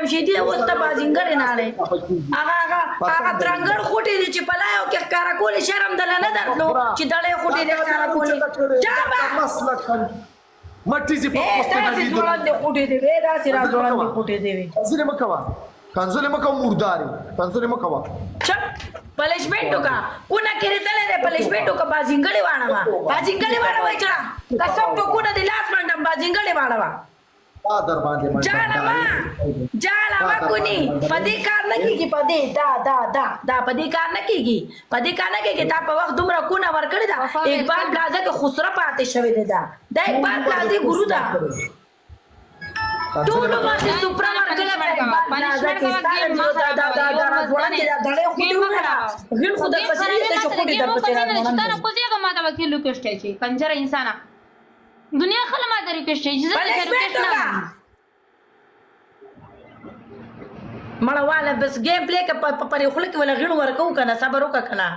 جمشیدي اوس ته بازینګر نه اړې هغه ترنګړ خوټې دي چې پلایو کې ښکارا کولې شرم دله نه درلو چې دړې خوټې دې ښکارا کولې جابا مسلکن مټی زی په پوسټ باندې ځوړاندې خوټې دي وې دا سره ځوړاندې خوټې دي کنزله مکوا کنزله مکوا مرداري کنزله مکوا چپ پلیشمنټو کا کونه کړي دلې دې پلیشمنټو کا بازینګړې واړه واړه چړه قسم په کونه دې لاس باندې بازینګړې واړه وا در باندې جالا کونی پدې کار نه کیږي پدې دا پدې کار نه کیږي تا په وخت دومره کونه ور کړی دا اقبال پلازا کې خسره پاتې شوی دی دا اقبال پلازا ګورو دا ټول باندې سپرا ور کړی اقبال پلازا کې ستاره دا ځوړاندې دا دړې خو دې وکړه غیر خدای پسې دې چې خو دې در پسې راځي تا نه کوزیګه ما دا وکیل لوکشته چی کنجر انسان دنیا خل ما درې کېشته اجازه دې ریکوست نه مړه والا بس گیم پلی کې پرې خلک ولا غړ ورکو کنه صبر وکړه کنه